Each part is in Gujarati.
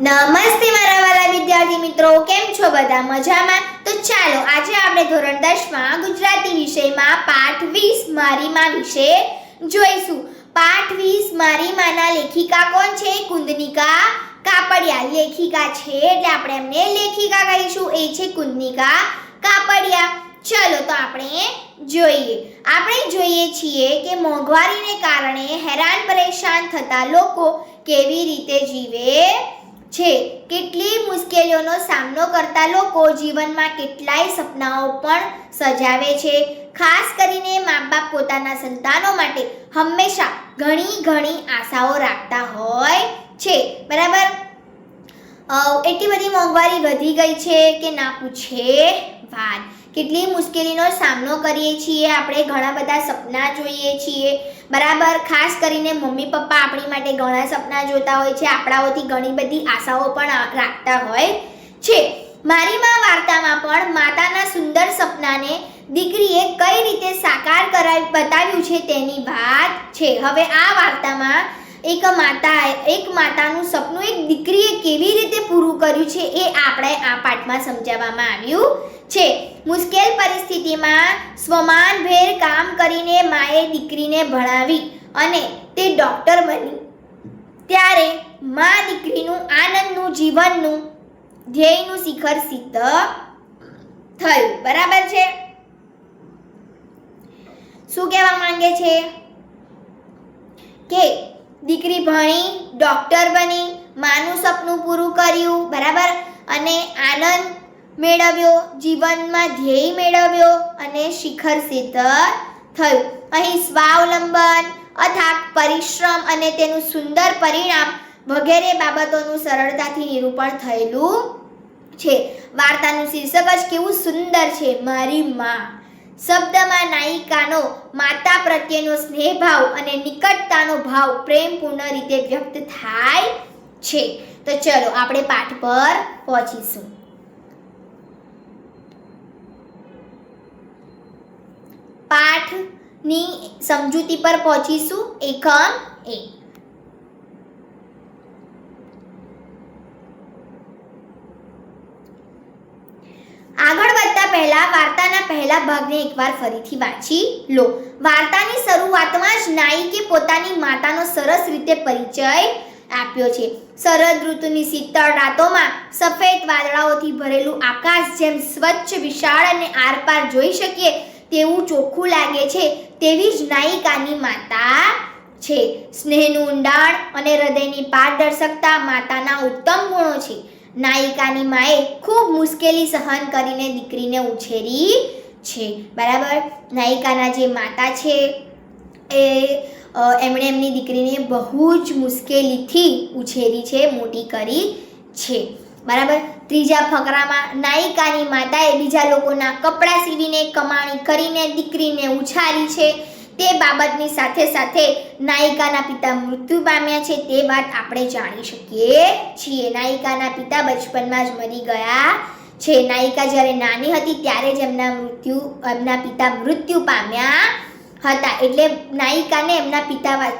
નમસ્તે મારા વાલા વિદ્યાર્થી મિત્રો, કેમ છો બધા? મજામાં? તો ચાલો આજે આપણે ધોરણ 10 માં ગુજરાતી વિષયમાં પાઠ 20 મારી માં વિશે જોઈશું. પાઠ 20 મારી માના લેખિકા કોણ છે? કુંદનિકા કાપડિયા લેખિકા છે, એટલે આપણે એમને લેખિકા કહીશું. એ છે કુંદનિકા કાપડિયા. ચલો તો આપણે જોઈએ છીએ કે મોંઘવારીને કારણે હેરાન પરેશાન થતા લોકો કેવી રીતે જીવે છે. કેટલી મુશ્કેલીઓનો સામનો કરતા લોકો જીવનમાં કેટલાય સપનાઓ પણ સજાવે છે. ખાસ કરીને મા-બાપ પોતાના સંતાનો માટે હંમેશા ઘણી આશાઓ રાખતા હોય છે. બરાબર? એટલી બધી મોંઘવારી વધી ગઈ છે કે ના પૂછે વાત. કેટલી મુશ્કેલીનો સામનો કરીએ છીએ આપણે, ઘણા બધા સપના જોઈએ છીએ. બરાબર? ખાસ કરીને મમ્મી પપ્પા આપણી માટે ઘણા સપના જોતા હોય છે, આપણાઓથી ઘણી બધી આશાઓ પણ રાખતા હોય છે. મારી માં વાર્તામાં પણ માતાના સુંદર સપનાને દીકરીએ કઈ રીતે સાકાર કરાવી બતાવ્યું છે તેની વાત છે. હવે આ વાર્તામાં એક માતાનું સપનું એક દીકરીએ કેવી રીતે પૂરું કર્યું છે એ આપણે આ પાઠમાં સમજાવવામાં આવ્યું છે. મુશ્કેલ પરિસ્થિતિમાં સ્વમાનભેર કામ કરીને માએ દીકરીને ભણાવી અને તે ડોક્ટર બની ત્યારે મા દીકરીનું આનંદનું જીવનનું ધ્યેયનું શિખર સિદ્ધ થયું. બરાબર છે? શું કહેવા માંગે છે કે દીકરી ભણી ડોક્ટર બની, માનું સપનું પૂરું કર્યું. બરાબર? અને આનંદ મેળવ્યો, જીવનમાં ધ્યેય મેળવ્યો અને શિખર સિદ્ધ થયું. અહીં સ્વાવલંબન, અથાગ પરિશ્રમ અને તેનું સુંદર પરિણામ વગેરે બાબતોનું સરળતાથી નિરૂપણ થયેલું છે. વાર્તાનું શીર્ષક જ કેવું સુંદર છે, મારી માં. શબ્દમાં નાયિકાનો માતા પ્રત્યેનો સ્નેહભાવ અને નિકટતાનો ભાવ પ્રેમપૂર્ણ રીતે વ્યક્ત થાય છે. તો ચલો આપણે પાઠ પર પહોંચીશું. પાઠની સમજૂતી પર પહોંચીશું. એકમ 1. આગળ વધતા પહેલા વાર્તાના પહેલા ભાગને એકવાર ફરીથી વાંચી લો. વાર્તાની શરૂઆતમાં જ નાયિકે પોતાની માતાનો સરસ રીતે પરિચય આપ્યો છે. શરદ ઋતુની શીતળ રાતોમાં સફેદ વાદળાઓથી ભરેલું આકાશ જેમ સ્વચ્છ, વિશાળ અને આરપાર જોઈ શકીએ તેવું ચોખ્ખું લાગે છે, તેવી જ નાયિકાની માતા છે. સ્નેહનું ઊંડાણ અને હૃદયની પારદર્શકતા માતાના ઉત્તમ ગુણો છે. નાયિકાની માએ ખૂબ મુશ્કેલી સહન કરીને દીકરીને ઉછેરી છે. બરાબર? નાયિકાના જે માતા છે એમણે એમની દીકરીને બહુ જ મુશ્કેલીથી ઉછેરી છે, મોટી કરી છે. બરાબર? ત્રીજા ફકરામાં નાયિકાની માતાએ બીજા લોકોના કપડાં સીવીને કમાણી કરીને દીકરીને ઉછારી છે. તે બાબતની સાથે સાથે નાયિકાના પિતા મૃત્યુ પામ્યા છે તે વાત આપણે જાણી શકીએ છીએ. નાયિકાના પિતા બચપનમાં જ મરી ગયા છે. નાયિકા જ્યારે નાની હતી ત્યારે જ એમના પિતા મૃત્યુ પામ્યા હતા. એટલે નાયિકાને એમના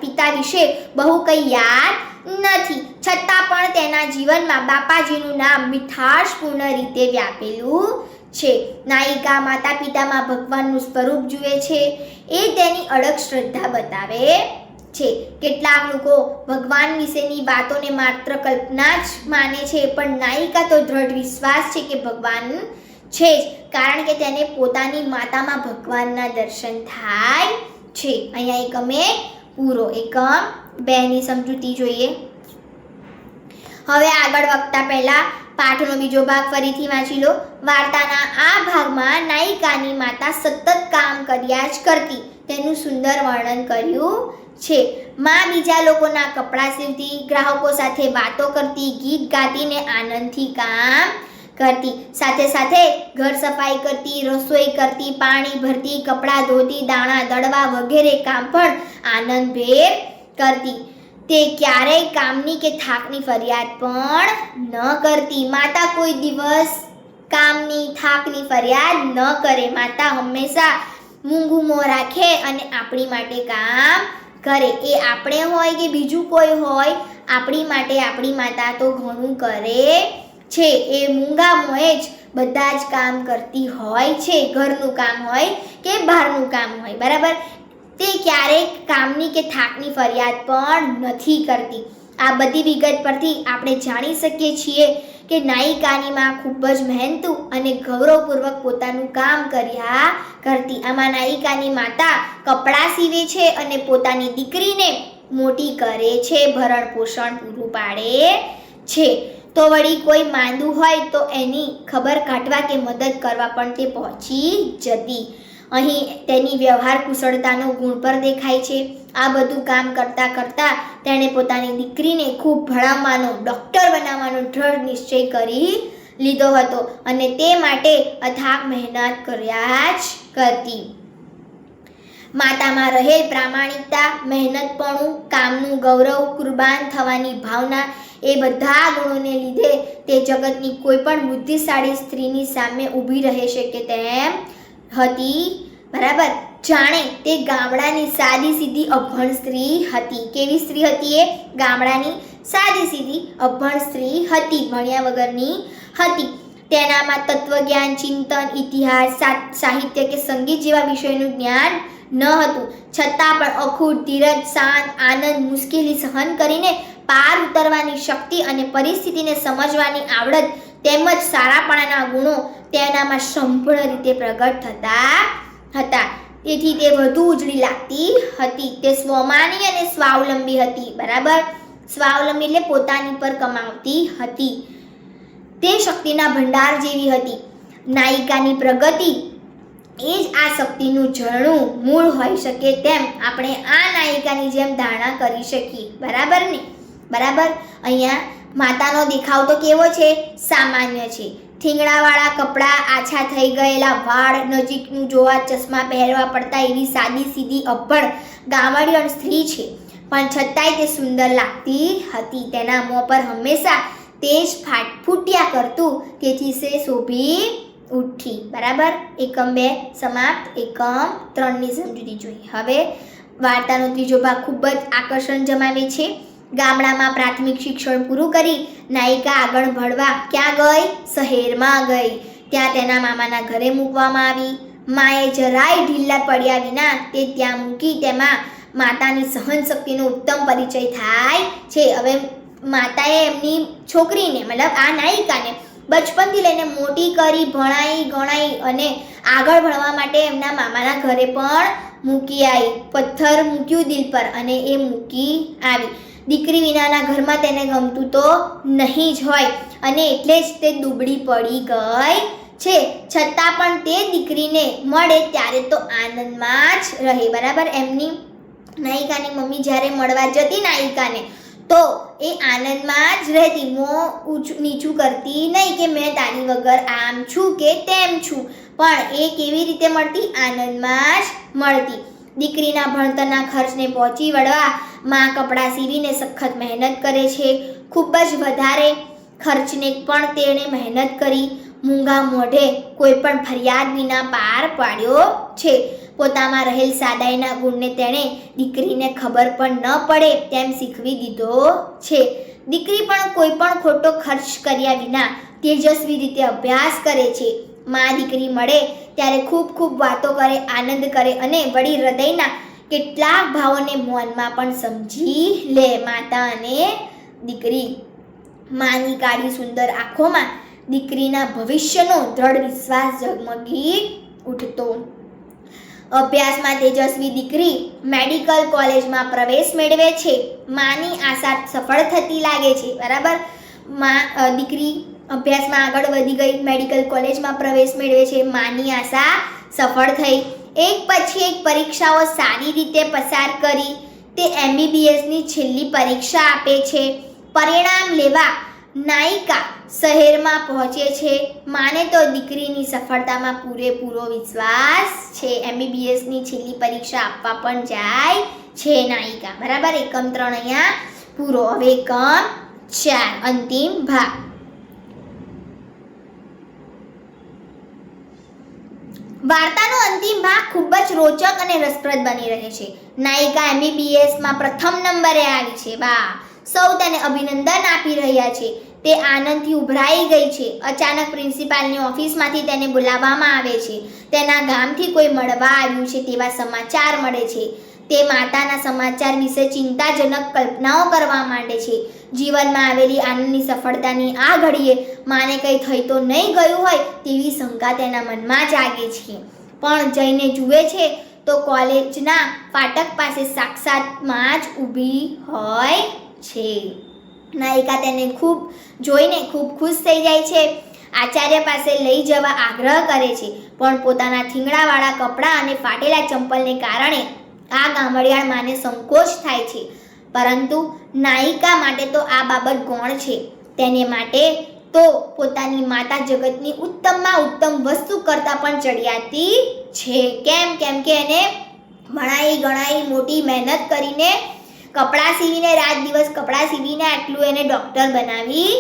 પિતા વિશે બહુ કંઈ યાદ નથી, છતાં પણ તેના જીવનમાં બાપાજીનું નામ મીઠાશપૂર્ણ રીતે વ્યાપેલું છે. નાયિકા માતા પિતામાં ભગવાનનું સ્વરૂપ જુએ છે, એ તેની અડગ શ્રદ્ધા બતાવે છે. કેટલાક લોકો ભગવાન વિશેની વાતોને માત્ર કલ્પના જ માને છે, પણ નાયિકા તો દ્રઢ વિશ્વાસ છે કે ભગવાન છે જ, કારણ કે તેને પોતાની માતામાં ભગવાનના દર્શન થાય છે. અહીંયા એકમે પૂરો. એકમ 2 ની સમજૂતી જોઈએ. હવે આગળ વધતા પહેલા પાઠનો બીજો ભાગ ફરીથી વાંચી લો. વાર્તાના આ ભાગમાં નાયિકાની માતા સતત કામ કર્યા જ કરતી તેનું સુંદર વર્ણન કર્યું છે. માં બીજા લોકોના કપડાં સીવતી, ગ્રાહકો સાથે વાતો કરતી, ગીત ગાતી ને આનંદથી કામ કરતી. સાથે સાથે ઘર સફાઈ કરતી, રસોઈ કરતી, પાણી ભરતી, કપડાં ધોતી, દાણા દળવા વગેરે કામ પણ આનંદભેર કરતી. તે ક્યારેય કામની કે થાકની ફરિયાદ પણ ન કરતી. માતા કોઈ દિવસ કામની થાકની ફરિયાદ ન કરે. માતા હંમેશા મૂંગું મોં રાખે અને આપણી માટે કામ કરે. એ આપણે હોય કે બીજું કોઈ હોય, આપણી માટે આપણી માતા તો ઘણું કરે છે. એ મૂંગા મોએ જ બધા જ કામ કરતી હોય છે, ઘરનું કામ હોય કે બહારનું કામ હોય, બરાબર. તે ક્યારેક કામની કે થાકની ફરિયાદ પણ નથી કરતી. આ બધી વિગત પરથી આપણે જાણી શકીએ છીએ કે નાયિકાની માં ખૂબ જ મહેનતુ અને ગૌરવપૂર્વક પોતાનું કામ કર્યા કરતી. આમાં નાયિકાની માતા કપડાં સીવે છે અને પોતાની દીકરીને મોટી કરે છે, ભરણ પોષણ પૂરું પાડે છે. તો વળી કોઈ માંદું હોય તો એની ખબર કાઢવા કે મદદ કરવા પણ તે પહોંચી જતી. અહીં તેની વ્યવહાર કુશળતાનો ગુણ પર દેખાય છે. આ બધું કામ કરતાં કરતાં તેણે પોતાની દીકરીને ખૂબ ભણાવવાનો, ડૉક્ટર બનાવવાનો દ્રઢ નિશ્ચય કરી લીધો હતો અને તે માટે અથાગ મહેનત કર્યા જ કરતી. માતામાં રહેલ પ્રામાણિકતા, મહેનતપણું, કામનું ગૌરવ, કુરબાન થવાની ભાવના, એ બધા ગુણોને લીધે તે જગતની કોઈ પણ બુદ્ધિશાળી સ્ત્રીની સામે ઊભી રહી શકે તેમ હતી, બરાબર. જાણે તે ગામડાની સાદી સીધી અભણ સ્ત્રી હતી. કેવી સ્ત્રી હતી? એ ગામડાની સાદી સીધી અભણ સ્ત્રી હતી, ભણ્યા વગરની હતી. તેનામાં તત્વજ્ઞાન, ચિંતન, ઇતિહાસ, સાહિત્ય કે સંગીત જેવા વિષયોનું જ્ઞાન ન હતું. છતાં પણ અખૂટ ધીરજ, શાંત, આનંદ, મુશ્કેલી સહન કરીને પાર ઉતરવાની શક્તિ અને પરિસ્થિતિને સમજવાની આવડત તેમજ સારાપણાના ગુણો તેનામાં સંપૂર્ણ રીતે પ્રગટ થતા હતા. તેથી તે વધુ ઉજળી લાગતી હતી. તે સ્વમાની અને સ્વાવલંબી હતી, બરાબર. સ્વાવલંબી એટલે પોતાની પર કમાવતી હતી. તે શક્તિના ભંડાર જેવી હતી. નાયિકાની પ્રગતિ એ જ આ શક્તિનું ઝરણું મૂળ હોઈ શકે તેમ આપણે આ નાયિકાની જેમ ધારણા કરી શકીએ, બરાબર ને? બરાબર. અહીંયા માતાનો દેખાવ તો કેવો છે? સામાન્ય છે. થીંગડાવાળા કપડાં, આછા થઈ ગયેલા વાળ, નજીકનું જોવા ચશ્મા પહેરવા પડતા એવી સાદી સીધી અભણ ગામડિયણ સ્ત્રી છે, પણ છતાંય તે સુંદર લાગતી હતી. તેના મોં પર હંમેશા તેજ ફૂટ્યા કરતું, તેથી તે શોભી ઉઠી, બરાબર. એકમ 2 સમાપ્ત. એકમ 3ની સમજૂતી જોઈએ. હવે વાર્તાનો ત્રીજો ભાગ ખૂબ જ આકર્ષણ જમાવે છે. ગામડામાં પ્રાથમિક શિક્ષણ પૂરું કરી નાયિકા આગળ ભણવા ક્યાં ગઈ? શહેરમાં ગઈ. ત્યાં તેના મામાના ઘરે મૂકવામાં આવી. માએ જરાય ઢીલા પડ્યા વિના તે ત્યાં મૂકી. તેમાં માતાની સહનશક્તિનો ઉત્તમ પરિચય થાય છે. હવે માતાએ એમની છોકરીને, મતલબ આ નાયિકાને બચપનથી લઈને મોટી કરી, ભણાઈ ગણાઈ અને આગળ ભણવા માટે એમના મામાના ઘરે પણ મૂકી આવી. પથ્થર મૂક્યું દિલ પર અને એ મૂકી આવી. દીકરી વિનાના ઘરમાં તેને ગમતું તો નહીં જ હોય અને એટલે જ તે દુબળી પડી ગઈ છે. છતાં પણ તે દીકરીને મળે ત્યારે તો આનંદમાં જ રહે, બરાબર. એમની નાયિકાની મમ્મી જ્યારે મળવા જતી નાયિકાને તો એ આનંદમાં જ રહેતી. મોં નીચું કરતી નહીં કે મેં તારી વગર આમ છું કે તેમ છું, પણ એ કેવી રીતે મળતી? આનંદમાં જ મળતી. દીકરીના ભણતરના ખર્ચને પહોંચી વળવા માં કપડાં સીવીને સખત મહેનત કરે છે. ખૂબ જ વધારે ખર્ચને પણ તેણે મહેનત કરી મૂંગા મોઢે કોઈ પણ ફરિયાદ વિના પાર પાડ્યો છે. પોતામાં રહેલ સાદાઈના ગુણને તેણે દીકરીને ખબર પણ ન પડે તેમ શીખવી દીધો છે. દીકરી પણ કોઈ પણ ખોટો ખર્ચ કર્યા વિના તેજસ્વી રીતે અભ્યાસ કરે છે. માં દીકરી મળે ત્યારે ખૂબ ખૂબ વાતો કરે, આનંદ કરે અને વળી હૃદયના કેટલાક ભાવોને મૌનમાં પણ સમજી લે. માતા અને દીકરી. માની કાળી સુંદર આંખોમાં દીકરીના ભવિષ્યનો દ્રઢ વિશ્વાસ ઝગમગી ઉઠતો. અભ્યાસમાં તેજસ્વી દીકરી મેડિકલ કોલેજમાં પ્રવેશ મેળવે છે. માની આશા સફળ થતી લાગે છે, બરાબર. દીકરી અભ્યાસમાં આગળ વધી ગઈ, મેડિકલ કોલેજમાં પ્રવેશ મેળવે છે. માની આશા સફળ થઈ. એક પછી એક પરીક્ષાઓ સારી રીતે પસાર કરી તે MBBSની છેલ્લી પરીક્ષા આપે છે. પરિણામ લેવા નાયિકા શહેરમાં પહોંચે છે. માને તો દીકરીની સફળતામાં પૂરેપૂરો વિશ્વાસ છે. MBBSની છેલ્લી પરીક્ષા આપવા પણ જાય છે નાયિકા, બરાબર. એકમ 3 અહીંયા પૂરો. હવે એકમ 4 અંતિમ ભાગ. વાર્તાનો અંતિમ ભાગ ખૂબ જ રોચક અને રસપ્રદ બની રહે છે. નાયિકા MBBSમાં પ્રથમ નંબરે આવી છે. વાહ, સૌ તેને અભિનંદન આપી રહ્યા છે. તે આનંદથી ઉભરાઈ ગઈ છે. અચાનક પ્રિન્સિપાલની ઓફિસમાંથી તેને બોલાવવામાં આવે છે. તેના ગામથી કોઈ મળવા આવ્યું છે તેવા સમાચાર મળે છે. તે માતાના સમાચાર વિશે ચિંતાજનક કલ્પનાઓ કરવા માંડે છે. જીવનમાં આવેલી આનંદની સફળતાની આ ઘડીએ માને કંઈ થઈ તો નહીં ગયું હોય તેવી શંકા તેના મનમાં જાગે છે. પણ જઈને જુએ છે તો કોલેજના ફાટક પાસે સાક્ષાત માં જ ઊભી હોય છે. નાયિકા તેને જોઈને ખૂબ ખુશ થઈ જાય છે. આચાર્ય પાસે લઈ જવા આગ્રહ કરે છે, પણ પોતાના થીંગડાવાળા કપડાં અને ફાટેલા ચંપલને કારણે આ ગામડિયાળ માને સંકોચ થાય છે. પરંતુ નાયિકા માટે તો આ બાબત ગૌણ છે. તેને માટે તો પોતાની માતા જગતની ઉત્તમમાં ઉત્તમ વસ્તુ કરતાં પણ ચડિયાતી છે. કેમ કે એને ગણાઈ મોટી મહેનત કરીને કપડાં સીવીને રાત દિવસ કપડાં સીવીને આટલું એને ડૉક્ટર બનાવી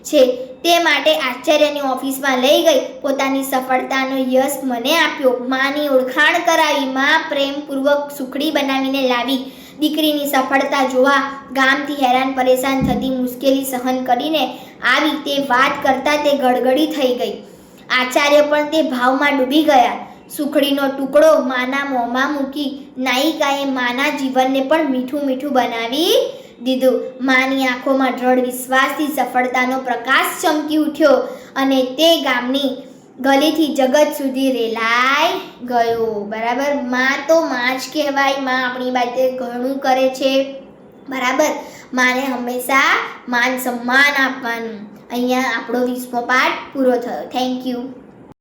છે. તે માટે આચાર્યની ઓફિસમાં લઈ ગઈ. પોતાની સફળતાનો યશ મને આપ્યો. માની ઓળખાણ કરાવી. માં પ્રેમપૂર્વક સુખડી બનાવીને લાવી. દીકરીની સફળતા જોવા ગામથી હેરાન પરેશાન થતી મુશ્કેલી સહન કરીને આવી તે વાત કરતાં તે ગડગડી થઈ ગઈ. આચાર્ય પણ તે ભાવમાં ડૂબી ગયા. સુખડીનો ટુકડો માના મોંમાં મૂકી નાયિકાએ માના જીવનને પણ મીઠું મીઠું બનાવી દીધું. માની આંખોમાં દ્રઢ વિશ્વાસથી સફળતાનો પ્રકાશ ચમકી ઉઠ્યો અને તે ગામની ગલીથી જગત સુધી રેલાઈ ગયો. બરાબર. માં તો માં જ કહેવાય. માં આપણી માટે ઘણું કરે છે. બરાબર. માને હંમેશા માન સન્માન આપવાનું. અહીંયા આપણો 20મો પાઠ પૂરો થયો. Thank you.